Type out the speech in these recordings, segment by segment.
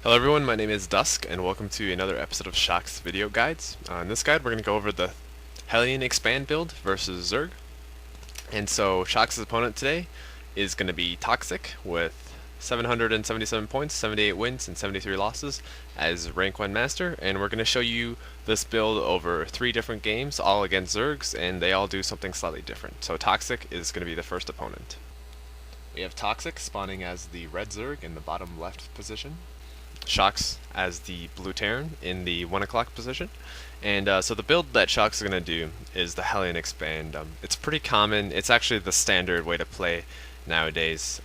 Hello everyone, my name is Dusk, and welcome to another episode of Shock's Video Guides. In this guide, we're going to go over the Helion Expand build versus Zerg. And so, Shock's opponent today is going to be Toxic with 777 points, 78 wins, and 73 losses as Rank 1 Master. And we're going to show you this build over 3 different games, all against Zergs, and they all do something slightly different. So Toxic is going to be the first opponent. We have Toxic spawning as the red Zerg in the bottom left position. Shocks as the blue Terran in the 1 o'clock position. And so the build that Shocks is going to do is the Helion Expand. It's pretty common. It's actually the standard way to play nowadays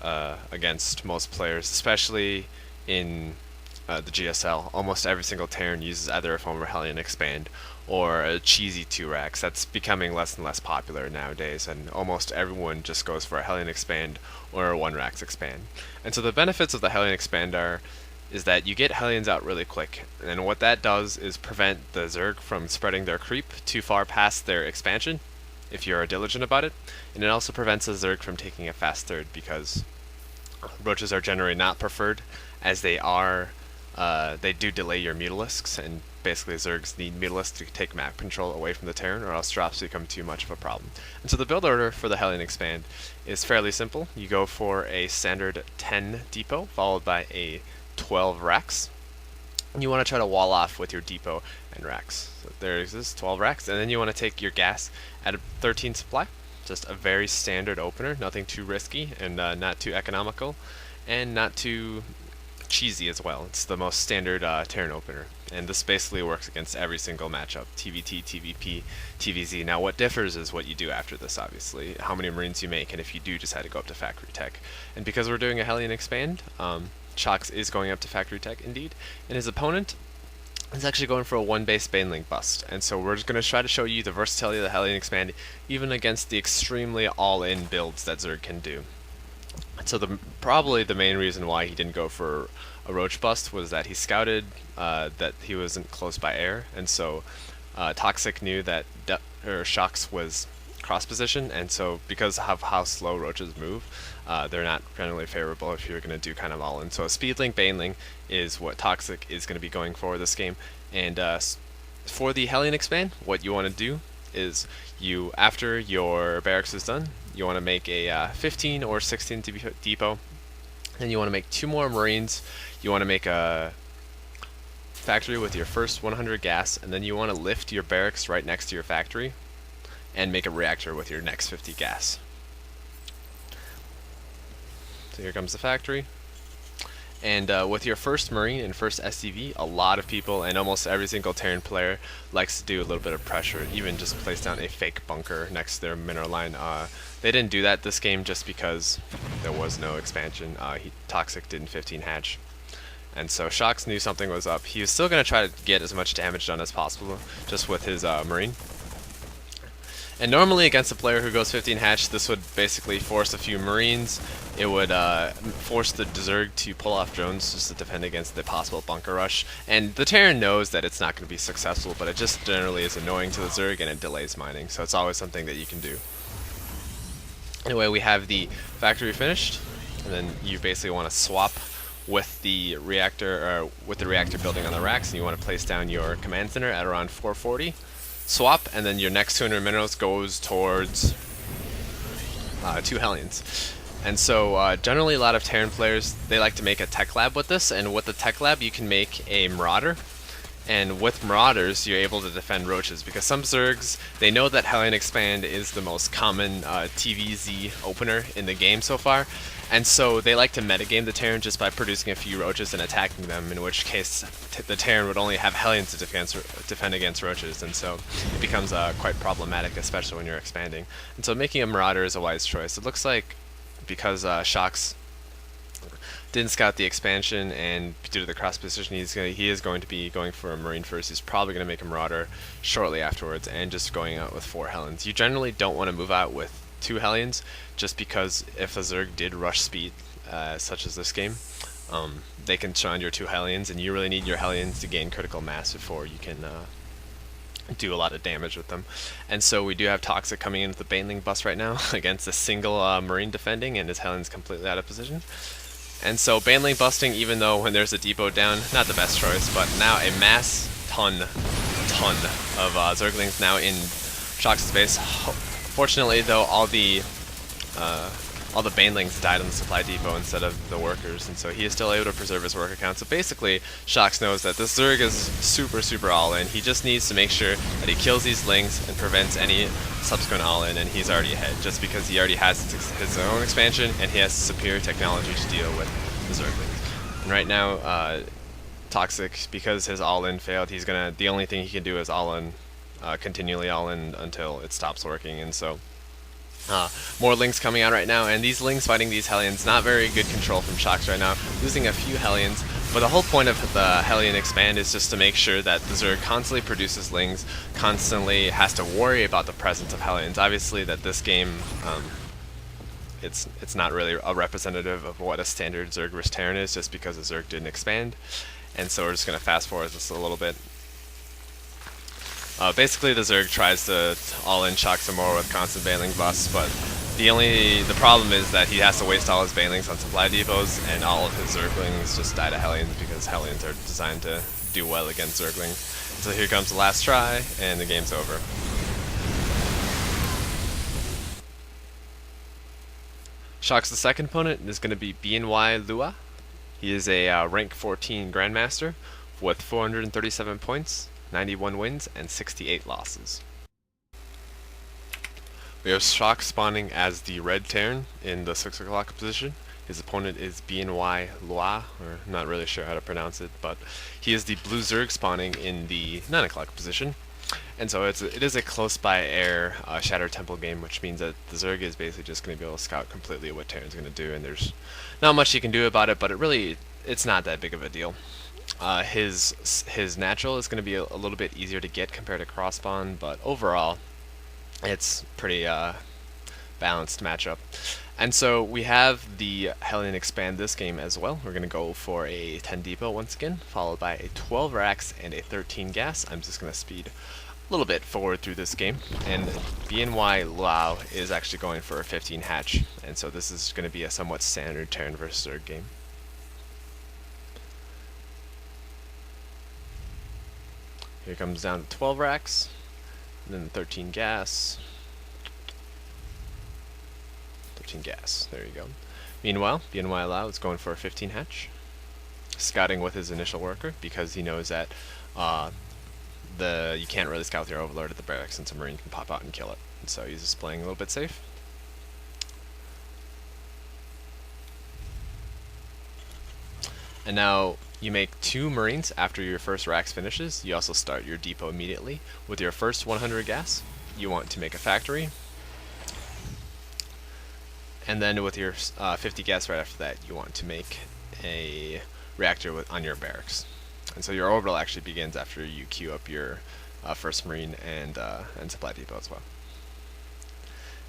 against most players, especially in the GSL. Almost every single Terran uses either a former Helion Expand or a cheesy 2-racks. That's becoming less and less popular nowadays, and almost everyone just goes for a Helion Expand or a 1-racks Expand. And so the benefits of the Helion Expand is that you get Helions out really quick, and what that does is prevent the Zerg from spreading their creep too far past their expansion, if you're diligent about it, and it also prevents the Zerg from taking a fast third, because roaches are generally not preferred, as they do delay your mutalisks, and basically Zergs need mutalisks to take map control away from the Terran, or else drops become too much of a problem. And so the build order for the Helion Expand is fairly simple. You go for a standard 10 depot, followed by a 12 racks, and you want to try to wall off with your depot and racks. So there exists 12 racks, and then you want to take your gas at a 13 supply. Just a very standard opener, nothing too risky, and not too economical, and not too cheesy as well. It's the most standard Terran opener, and this basically works against every single matchup: TVT, TVP, TVZ. Now what differs is what you do after this, obviously, how many Marines you make, and if you do decide to go up to Factory Tech. And because we're doing a Helion Expand, Shocks is going up to Factory Tech indeed, and his opponent is actually going for a 1-base Baneling bust. And so we're just going to try to show you the versatility of the Helion Expand, even against the extremely all-in builds that Zerg can do. So probably the main reason why he didn't go for a Roach bust was that he scouted that he wasn't close by air, and so Toxic knew that Shocks was cross position, and so because of how slow roaches move, they're not generally favorable if you're going to do kind of all in. So a speedling Baneling is what Toxic is going to be going for this game. And for the Helion Expand, what you want to do is after your barracks is done, you want to make a 15 or 16 depot. Then you want to make 2 more Marines. You want to make a factory with your first 100 gas, and then you want to lift your barracks right next to your factory and make a reactor with your next 50 gas. So here comes the factory. And with your first Marine and first SCV, a lot of people and almost every single Terran player likes to do a little bit of pressure, even just place down a fake bunker next to their mineral line. They didn't do that this game just because there was no expansion. Toxic didn't 15 hatch. And so Shocks knew something was up. He was still going to try to get as much damage done as possible just with his Marine. And normally against a player who goes 15 hatch, this would basically force a few Marines. It would force the Zerg to pull off drones just to defend against the possible bunker rush. And the Terran knows that it's not going to be successful, but it just generally is annoying to the Zerg and it delays mining. So it's always something that you can do. Anyway, we have the factory finished, and then you basically want to swap with the reactor building on the racks, and you want to place down your command center at around 440. Swap, and then your next 200 minerals goes towards 2 Helions. And so generally a lot of Terran players, they like to make a tech lab with this, and with the tech lab you can make a Marauder. And with Marauders, you're able to defend roaches, because some Zergs, they know that Helion Expand is the most common TVZ opener in the game so far, and so they like to metagame the Terran just by producing a few roaches and attacking them, in which case the Terran would only have Helions to defend against roaches, and so it becomes quite problematic, especially when you're expanding. And so making a Marauder is a wise choice. It looks like because Shocks didn't scout the expansion, and due to the cross position, he is going to be going for a Marine first. He's probably going to make a Marauder shortly afterwards, and just going out with 4 Helions. You generally don't want to move out with 2 Helions, just because if a Zerg did rush speed, such as this game, they can surround your 2 Helions, and you really need your Helions to gain critical mass before you can do a lot of damage with them. And so we do have Toxic coming in with the Baneling bust right now against a single Marine defending, and his Helion's completely out of position. And so baneling busting, even though when there's a depot down, not the best choice, but now a mass ton of Zerglings now in Shock's space. Fortunately though, all the banelings died on the supply depot instead of the workers, and so he is still able to preserve his worker count. So basically, Shox knows that this Zerg is super all in. He just needs to make sure that he kills these lings and prevents any subsequent all in, and he's already ahead, just because he already has his own expansion and he has superior technology to deal with the Zerglings. And right now, Toxic, because his all in failed, the only thing he can do is all in, continually all in until it stops working, and so. More Lings coming out right now, and these Lings fighting these Helions, not very good control from Shox right now, losing a few Helions, but the whole point of the Helion expand is just to make sure that the Zerg constantly produces Lings, constantly has to worry about the presence of Helions. Obviously that this game, it's not really a representative of what a standard Zerg vs Terran is, just because the Zerg didn't expand, and so we're just going to fast forward this a little bit. Basically, the Zerg tries to all-in Shock some more with constant baneling busts, but the problem is that he has to waste all his banelings on supply depots, and all of his Zerglings just die to Helions because Helions are designed to do well against Zerglings. So here comes the last try, and the game's over. Shock's second opponent is going to be BNY Lua. He is a rank 14 Grandmaster with 437 points. 91 wins and 68 losses. We have Shock spawning as the red Terran in the 6 o'clock position. His opponent is BNY Loa, or not really sure how to pronounce it, but he is the blue Zerg spawning in the 9 o'clock position. And so it is a close by air Shatter Temple game, which means that the Zerg is basically just going to be able to scout completely what Terran's going to do, and there's not much he can do about it, but it's not that big of a deal. His natural is going to be a little bit easier to get compared to cross spawn, but overall it's pretty balanced matchup. And so we have the Helion expand this game as well. We're going to go for a 10 depot once again, followed by a 12 racks and a 13 gas. I'm just going to speed a little bit forward through this game, and BNY Lao is actually going for a 15 hatch, and so this is going to be a somewhat standard Terran versus Zerg game. Here comes down to 12 racks, and then 13 gas. 13 gas, there you go. Meanwhile, BNY Lao is going for a 15 hatch, scouting with his initial worker, because he knows that you can't really scout with your overlord at the barracks, since a marine can pop out and kill it. And so he's just playing a little bit safe. And now you make 2 marines after your first racks finishes. You also start your depot immediately. With your first 100 gas, you want to make a factory. And then with your 50 gas right after that, you want to make a reactor on your barracks. And so your orbital actually begins after you queue up your first marine and supply depot as well.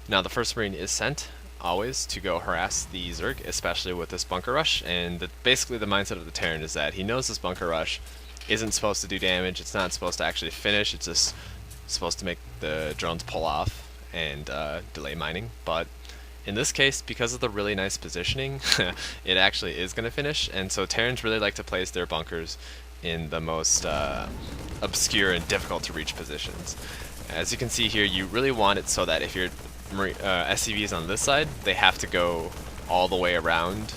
Now the first marine is sent always to go harass the Zerg, especially with this bunker rush, and basically the mindset of the Terran is that he knows this bunker rush isn't supposed to do damage, it's not supposed to actually finish, it's just supposed to make the drones pull off and delay mining. But in this case, because of the really nice positioning, it actually is going to finish, and so Terrans really like to place their bunkers in the most obscure and difficult to reach positions. As you can see here, you really want it so that if your SCV is on this side, they have to go all the way around,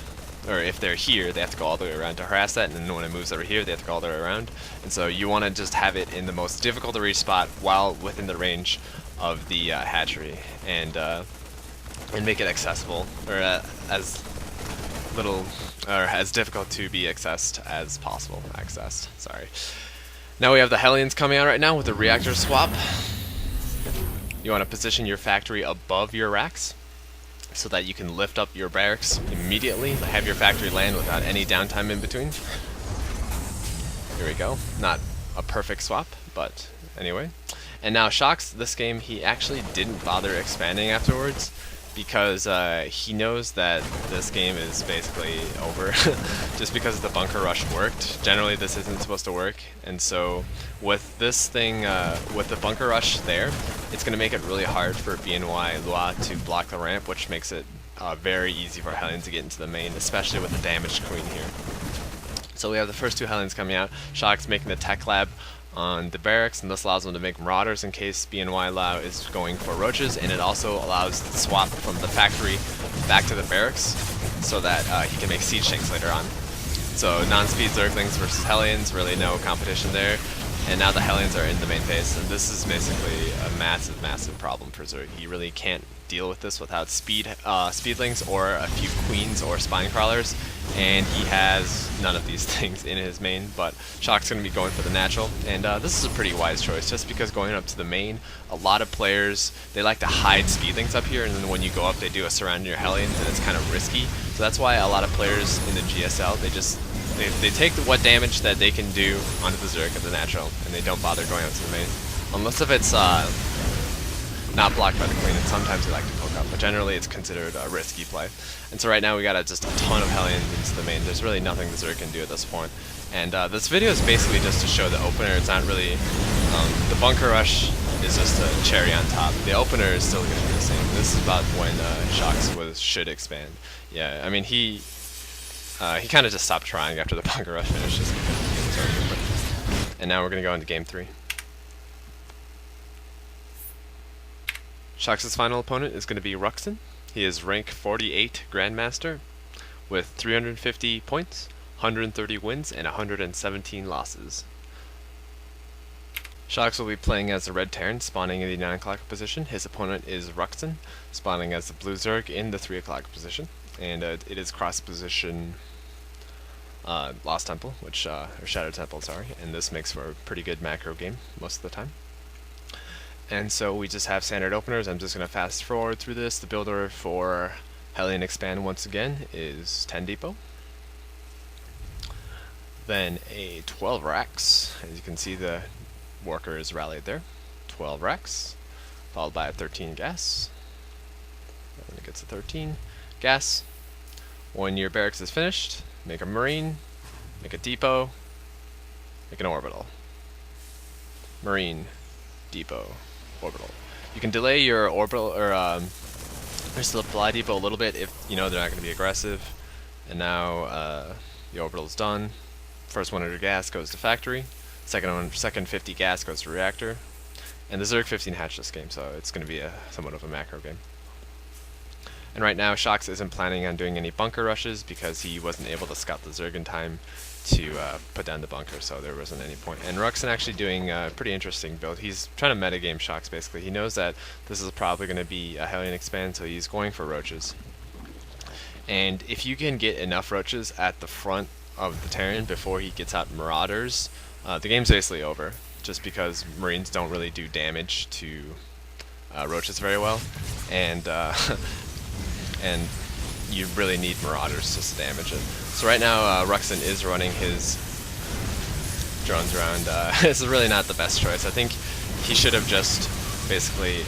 or if they're here, they have to go all the way around to harass that, and then when it moves over here, they have to go all the way around. And so you want to just have it in the most difficult to reach spot while within the range of the hatchery, and make it accessible, or as little, or as difficult to be accessed as possible. Sorry. Now we have the Helions coming out right now with the reactor swap. You want to position your factory above your racks so that you can lift up your barracks immediately, have your factory land without any downtime in between. Here we go. Not a perfect swap, but anyway. And now Shox, this game, he actually didn't bother expanding afterwards, because he knows that this game is basically over just because the bunker rush worked. Generally this isn't supposed to work, and so with this thing, with the bunker rush there, it's going to make it really hard for BNY Lua to block the ramp, which makes it very easy for Helions to get into the main, especially with the damaged queen here. So we have the first two Helions coming out. Shock's making the tech lab on the barracks, and this allows them to make marauders in case BNY Lao is going for roaches, and it also allows the swap from the factory back to the barracks so that he can make siege tanks later on. So non-speed Zerglings versus Helions, really no competition there. And now the Helions are in the main phase, and this is basically a massive, massive problem for Zerg. He really can't deal with this without speedlings or a few queens or spine crawlers, and he has none of these things in his main, but Shock's going to be going for the natural, and this is a pretty wise choice, just because going up to the main, a lot of players, they like to hide speedlings up here, and then when you go up they do a surround your Helions, and it's kind of risky. So that's why a lot of players in the GSL, they take what damage that they can do onto the Zerg at the natural, and they don't bother going up to the main. Unless if it's not blocked by the queen, and sometimes they like to poke up, but generally it's considered a risky play. And so right now we got just a ton of Helions into the main. There's really nothing the Zerg can do at this point. And this video is basically just to show the opener. It's not really, the bunker rush is just a cherry on top. The opener is still going to be the same. This is about when Shocks should expand. Yeah, I mean he kind of just stopped trying after the bunker rush finished, just because the game was already over. And now we're going to go into game 3. Shox' final opponent is going to be Ruxin. He is rank 48 Grandmaster with 350 points, 130 wins, and 117 losses. Shox will be playing as the Red Terran, spawning in the 9 o'clock position. His opponent is Ruxin, spawning as the Blue Zerg in the 3 o'clock position. And it is cross position Lost Temple, or Shadow Temple, sorry. And this makes for a pretty good macro game most of the time. And so we just have standard openers. I'm just going to fast forward through this. The build order for Helion Expand once again is 10 Depot. Then a 12 racks. As you can see, the worker is rallied there. 12 racks, followed by a 13 gas. When it gets to 13 gas. When your barracks is finished, make a marine, make a depot, make an orbital. Marine, depot, orbital. You can delay your orbital or your supply depot a little bit if you know they're not going to be aggressive. And now the orbital's done. First 100 gas goes to factory. Second 50 gas goes to reactor. And the Zerg 15 hatched this game, so it's going to be somewhat of a macro game. And right now, Shox isn't planning on doing any bunker rushes because he wasn't able to scout the Zerg in time to put down the bunker, so there wasn't any point. And Ruxin actually doing a pretty interesting build. He's trying to metagame Shox, basically. He knows that this is probably going to be a Helion Expand, so he's going for roaches. And if you can get enough roaches at the front of the Terran before he gets out Marauders, the game's basically over, just because Marines don't really do damage to roaches very well. And and you really need Marauders just to damage it. So right now, Ruxin is running his drones around. This is really not the best choice. I think he should have just basically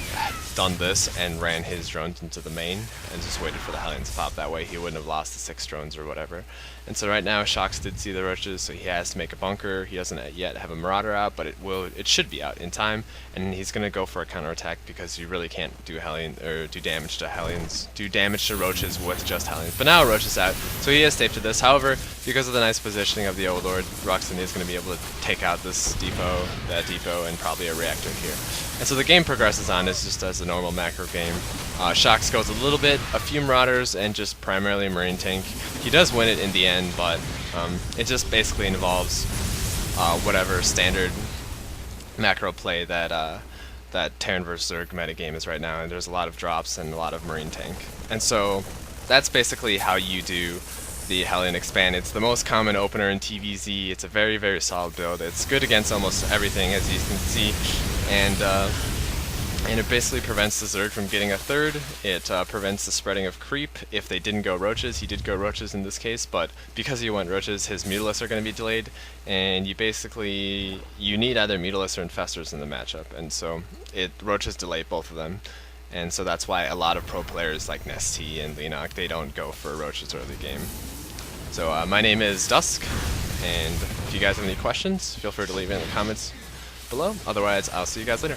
done this and ran his drones into the main and just waited for the Helions to pop. That way he wouldn't have lost the 6 drones or whatever. And so right now Shox did see the roaches, so he has to make a bunker. He doesn't yet have a Marauder out, but it should be out in time, and he's gonna go for a counterattack because you really can't do Helion or do damage to Helions, do damage to roaches with just Helions. But now Roach is out, so he has taped to this. However, because of the nice positioning of the Overlord, Ruxin is gonna be able to take out this depot, that depot, and probably a reactor here. And so the game progresses on as just as a normal macro game. Shox goes a little bit, a few Marauders, and just primarily a Marine tank. He does win it in the end, but it just basically involves whatever standard macro play that that Terran vs Zerg metagame is right now, and there's a lot of drops and a lot of Marine tank. And so that's basically how you do the Helion Expand. It's the most common opener in TVZ. It's a very, very solid build. It's good against almost everything, as you can see, and it basically prevents the Zerg from getting a third. It prevents the spreading of creep. If they didn't go roaches, he did go roaches in this case, but because he went roaches, his Mutalisks are going to be delayed, and you need either Mutalisks or Infestors in the matchup, and so roaches delay both of them. And so that's why a lot of pro players like Nesty and Leonok, they don't go for roaches early game. So my name is Dusk, and if you guys have any questions, feel free to leave it in the comments below. Otherwise, I'll see you guys later.